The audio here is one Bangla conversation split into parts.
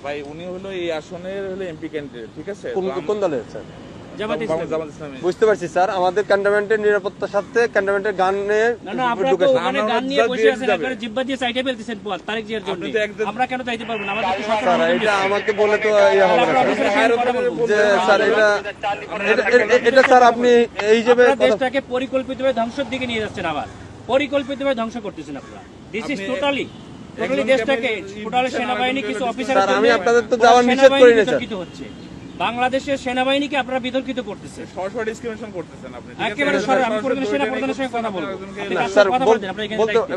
ভাই উনি হলো এই আসনের হলো এমপি ক্যান্ডিডেট, ঠিক আছে? কোন দলের স্যার? জামাত ইসলামী। বুঝতে পারছি স্যার, আমাদের ক্যান্টনমেন্টের নিরাপত্তার সাথে ক্যান্টনমেন্টের গান নিয়ে না আপনারা তো ওখানে গান নিয়ে বসে আছেন, আপনারা জিব্বা দিয়ে সাইডে ফেলতেছেন তারেক জিয়ার জন্য। আমরা কেন চাইতে পারবো না? আমাদের স্যার এটা আমাকে বলে তো ইয়া হবে না যে স্যার এটা স্যার আপনি এই যে দেশটাকে পরিকল্পিতভাবে ধ্বংসের দিকে নিয়ে যাচ্ছেন, আবার পরিকল্পিতভাবে ধ্বংস করতেছেন আপনারা। দিস ইজ টোটালি দেশটাকে টোটালি সেনাবাহিনী কিছু অফিসার স্যার আমি আপনাদের তো যাওয়ার নিষেধ করি না স্যার। হচ্ছে বাংলাদেশের সেনাবাহিনীকে আপনারা বিতর্কিত করতেছেন, সরাসরি ডিসক্রিমিনেশন করতেছেন আপনি। একেবারে সরাসরি আমি প্রধান সেনা প্রধানের সঙ্গে কথা বলবো। স্যার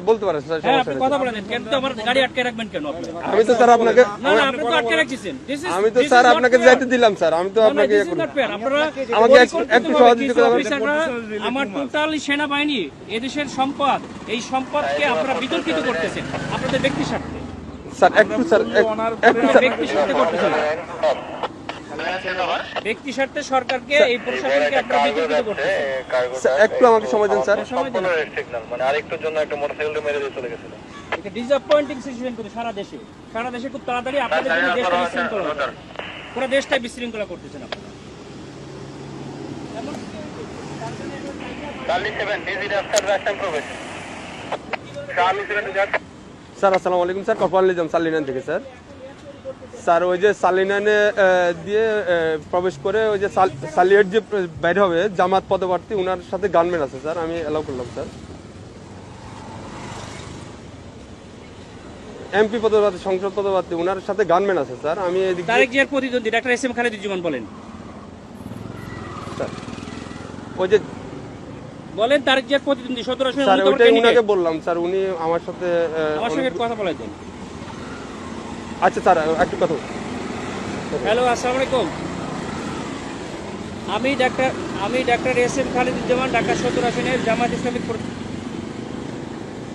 বলতে পারেন স্যার, হ্যাঁ আপনি কথা বলেন। কেন তো আমার গাড়ি আটকে রাখবেন কেন আপনি? আমি তো স্যার আপনাকে না আপনি তো আটকে রাখছেন। আমি তো স্যার আপনাকে যাইতে দিলাম স্যার, আমি তো আপনাকে আপনারা আমাকে একটু সহযোগিতা করবেন। অফিসাররা আমার টোটালি সেনাবাহিনী এদেশের সম্পদ, এই সম্পদকে আপনারা বিতর্কিত করতেছেন আপনাদের ব্যক্তি স্বার্থে। স্যার একটু স্যার ব্যক্তি স্বার্থে করতেছেন, ব্যক্তি স্বার্থে সরকারকে এই প্রশাসনকে আপনারা বিতর্কিত করতেছেন। একটু আমাকে সময় দেন স্যার। মানে আরেকটুর জন্য একটা মোটরসাইকেল মেরে দিয়ে চলে গেছিল। এটা ডিসঅ্যাপয়েন্টিং সিচুয়েশন করে সারা দেশে খুব তাড়াতাড়ি আপনাদের জন্য দেশটা বিশৃঙ্খলা হবে। পুরো দেশটাই বিশৃঙ্খলা করতেছেন আপনারা। স্যার আসসালামু আলাইকুম স্যার, কপাল নিজাম সালিনান থেকে স্যার। স্যার ওই যে সালিনানে দিয়ে প্রবেশ করে ওই যে সালিয়েট যে বাইরে হবে জামাত পদপ্রার্থী, ওনার সাথে গানম্যান আছে স্যার, আমি অ্যালাউ করলাম স্যার। এমপি পদপ্রার্থী, সংসদ পদপ্রার্থী, ওনার সাথে গানম্যান আছে স্যার। আমি তারেক জিয়ার প্রতিদ্বন্দ্বী ডাক্তার এসএম খালেদুজ্জামান বলেন স্যার ওই যে বলেন তারেক জিয়ার প্রতিদ্বন্দ্বী 17 আসনে স্যার ওইটাই উনাকে বললাম স্যার, উনি আমার সাথে কথা বলে দেন। আচ্ছা স্যার একটু কথা। হ্যালো আসসালামু আলাইকুম, আমি ডাক্তার এসএম খালেদুজ্জামান, ঢাকা 17 আসনের জামাত ইসলামিক।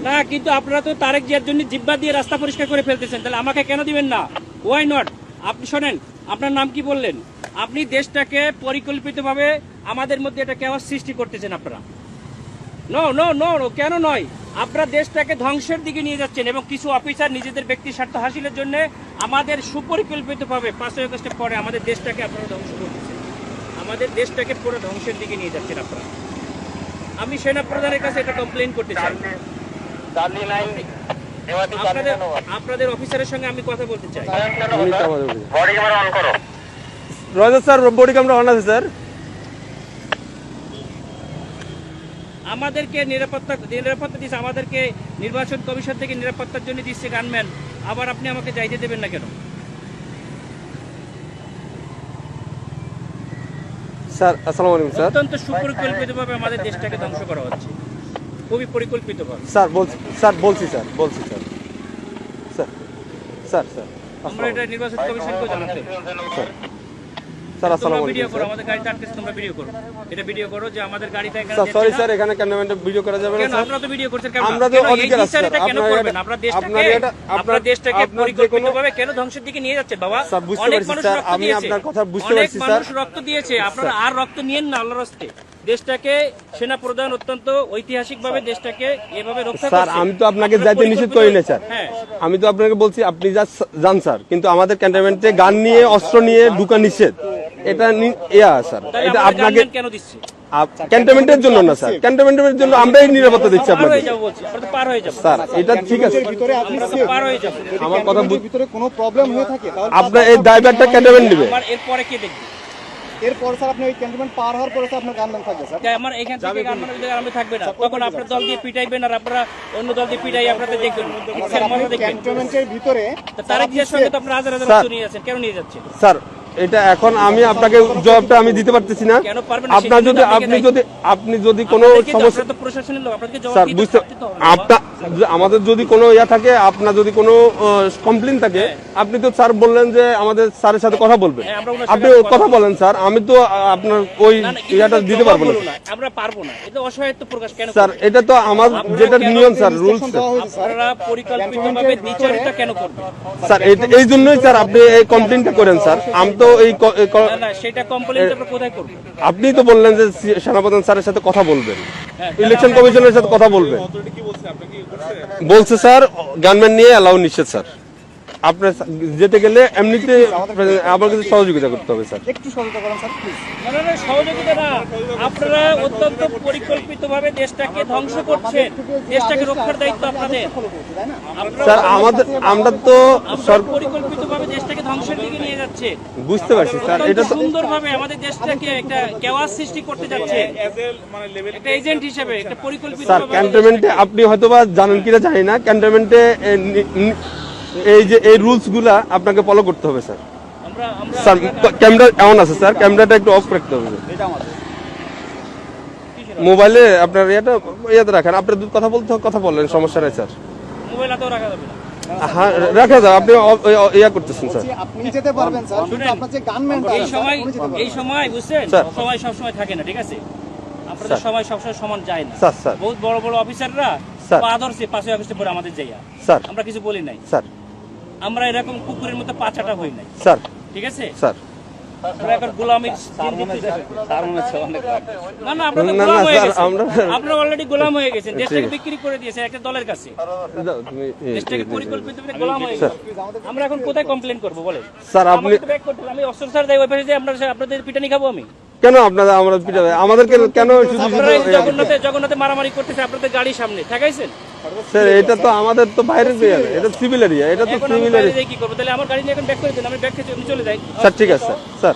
না কিন্তু আপনারা তো তারেক জিয়ার জন্য জিব্বা দিয়ে রাস্তা পরিষ্কার করে ফেলতেছেন, তাহলে আমাকে কেন দিবেন না? Why not? আপনি শোনেন, আপনার নাম কি বললেন? আপনি দেশটাকে পরিকল্পিতভাবে আমাদের মধ্যে এটা কেওয়াস সৃষ্টি করতেছেন আপনারা। নো নো নো নো, কেন নয়? আপনারা দেশটাকে ধ্বংসের দিকে নিয়ে যাচ্ছেন এবং কিছু অফিসার নিজেদের ব্যক্তি স্বার্থ হাসিলের জন্য আমাদের সুপরিকল্পিতভাবে 5 আগস্টের পরে আমাদের দেশটাকে আপনারা ধ্বংস করতেছেন, আমাদের দেশটাকে পুরো ধ্বংসের দিকে নিয়ে যাচ্ছেন আপনারা। আমি সেনা প্রধানের কাছে এটা কমপ্লেইন করতে চাই। আপনাদের অফিসারের সঙ্গে আমি কথা বলতে চাই। স্যার বডি ক্যামেরা অন আছে স্যার। আমাদেরকে নিরাপত্তা দিচ্ছে, আমাদেরকে নির্বাচন কমিশন থেকে নিরাপত্তার জন্য দিচ্ছে গানম্যান, আবার আপনি আমাকে যাইতে দেবেন না কেন? স্যার আসসালামু আলাইকুম স্যার। অত্যন্ত সুপরিকল্পিতভাবে আমাদের দেশটাকে ধ্বংস করা হচ্ছে, খুবই পরিকল্পিতভাবে। স্যার বলছি স্যার আমরা এটা নির্বাচন কমিশনকে জানাতে। স্যার আসসালামু আলাইকুম ভিডিও করো, আমাদের গাড়িতে আটকেছে, তোমরা ভিডিও করো, এটা ভিডিও করো যে আমাদের গাড়িটা এখানে। স্যার সরি স্যার, এখানে ক্যামেরাটা ভিডিও করা যাবে না স্যার। আপনারা তো ভিডিও করছেন কেন? আমরা তো অধিকার আছে স্যার। কেন করবেন? আপনারা দেশটাকে পরিকল্পিতভাবে কেন ধ্বংসের দিকে নিয়ে যাচ্ছেন বাবা? স্যার বুঝতে পারছি স্যার, আমি আপনার কথা বুঝতে পারছি স্যার। মানুষ রক্ত দিয়েছে, আপনারা আর রক্ত নিয়েন না আল্লাহর রাস্তে। দেশটাকে সেনা প্রধান অত্যন্ত ঐতিহাসিকভাবে দেশটাকে এভাবে রক্ষা করছে। স্যার আমি তো আপনাকে যাইতে নিষেধ করি না স্যার, আমি তো আপনাকে বলছি আপনি যান স্যার, কিন্তু আমাদের ক্যান্টনমেন্টে গান নিয়ে অস্ত্র নিয়ে ঢুকা নিষেধ, এটা স্যার এটা আপনাকে কেন দিচ্ছে? ক্যান্টনমেন্টের জন্য না স্যার, ক্যান্টনমেন্টের জন্য আমরাই নিরাপত্তা দিচ্ছি আপনাকে স্যার। এটা ঠিক আছে, আমার কথা ভিতরে কোনো প্রবলেম হয়ে থাকে আপনার এই ড্রাইভারটা ক্যান্টনমেন্ট নেবে, এরপরে কে দেখবে? এরপর স্যার আপনি ওই ক্যান্টনমেন্ট পার হওয়ার পরে আপনার গানম্যান থাকবে স্যার। আমার এখান থেকে গানম্যান থাকবে না, তখন আপনার দল দিয়ে পিটাইবেন আর আপনারা অন্য দল দিয়ে পিটাই আপনাদের দেখবেন। ক্যান্টনমেন্টের ভিতরে তারেক জিয়ার সঙ্গে তো আপনারা হাজার হাজার নিয়ে যাচ্ছেন, কেন নিয়ে যাচ্ছেন স্যার? এটা এখন আমি আপনাকে জবাবটা আমি দিতে পারতেছি না। আপনার যদি আপনি যদি কোনো সমস্যা, স্যার বুঝতে আপনার আমাদের যদি কোনো ইয়া থাকে, আপনার যদি কোনো কমপ্লেইন থাকে, আপনি তো স্যার বললেন যে আমাদের স্যারের সাথে কথা বলবেন, আপনি কথা বলেন স্যার, আমি তো আপনার ওই ইয়াটা দিতে পারবো না। আমরা পারবো না, এটা অসহায়ত্ব প্রকাশ কেন স্যার? এটা তো আমার যেটা নিয়ম স্যার, রুলস। আপনারা পরিকল্পিতভাবে দ্বিচারিতা কেন করবেন স্যার? এই জন্যই স্যার আপনি এই কমপ্লেইনটা করেন স্যার। আমি তো এই সেটা কমপ্লেইনটা আপনারা কোথায় করবেন? আপনি তো বললেন যে সেনাপ্রধান স্যারের সাথে কথা বলবেন, ইলেকশন কমিশনের সাথে কথা বলবেন, বলছে স্যার গানম্যান নিয়ে অ্যালাউ নিষেধ স্যার। আপনার যেতে গেলে এমনিতে আমার কাছে সহযোগিতা করতে হবে স্যার। একটু সহযোগিতা করেন স্যার প্লিজ। না, না, সহযোগিতা না, আপনারা অত্যন্ত পরিকল্পিতভাবে দেশটাকে ধ্বংস করছেন, দেশটাকে রক্ষার দায়িত্ব আপনাদের। স্যার আমরা তো আপনারা পরিকল্পিতভাবে দেশটাকে ধ্বংসের দিকে নিয়ে যাচ্ছে, বুঝতে পারছি স্যার, এটা তো সুন্দরভাবে আমাদের দেশটাকে একটা কেওয়াস সৃষ্টি করতে যাচ্ছে মানে লেভেল একটা এজেন্ট হিসেবে, একটা পরিকল্পিত স্যার ক্যান্টনমেন্টে আপনি হয়তোবা জানেন কিনা জানি না, ক্যান্টনমেন্টে এই যে এই রুলস গুলা আপনাকে ফলো করতে হবে স্যার। স্যার ক্যামেরা এমন আছে স্যার, ক্যামেরাটা একটু অফ রাখতে হবে। মোবাইলে আপনার ইয়াতে রাখেন, আপনার কথা বলতে কথা বললেন, সমস্যা নাই স্যার। মোবাইল হাতেও রাখা যাবে না। হ্যাঁ রাখা যাবে, আপনি ইয়া করতেছেন স্যার। আপনি যেতে পারবেন স্যার, কিন্তু আপনার যে গানম্যানটা এই সময় বুঝছেন, স্যার। সময় সব সময় থাকে না, ঠিক আছে? আপনাদের সময় সবসময় সমান যায় না। স্যার বহুত বড় বড় অফিসাররা স্যার। আদর্শে 5 আগস্টে পরে আমাদের যাইয়া স্যার আমরা কিছু বলি নাই, স্যার আমরা এরকম কুকুরের মতো পাচাটা হই নাই, স্যার ঠিক আছে? স্যার আমরা এখন গোলামির না না, আপনারা তো না, গোলাম হয়ে স্যার, গেছেন, আমরা- আপনারা অলরেডি গোলাম হয়ে গেছেন, দেশটাকে ঠিক আছে। বিক্রি করে দিয়েছেন একটা দলের কাছে, দাও, তুমি দেশটাকে পরিকল্পিতভাবে গোলাম হয়ে গেছে। আমরা এখন কোথায় কমপ্লেন করবো বলেন? স্যার আপনি আমাকে তো back করতে হবে, আমি অস্ত্র স্যার দেয় ওই পাশে যে আপনাদের পিটানি খাবো আমি? কেন আপনারা আমরা পিটাবে আমাদেরকে কেন শুধু আপনারা এই জগন্নাথে মারামারি করতেছে আপনাদের গাড়ির সামনে ঠেকাইছেন। স্যার এটা তো আমাদের তো বাইরের এরিয়া, এটা সিভিল এরিয়া, এটা তো এখন আমি সিভিল বাইরে এরিয়া। যাই কি করবো? তাহলে আমার গাড়ি নিয়ে এখন ব্যাক করে দিন, আমি ব্যাক খেয়ে চলে যাই। স্যার ঠিক আছে স্যার, স্যার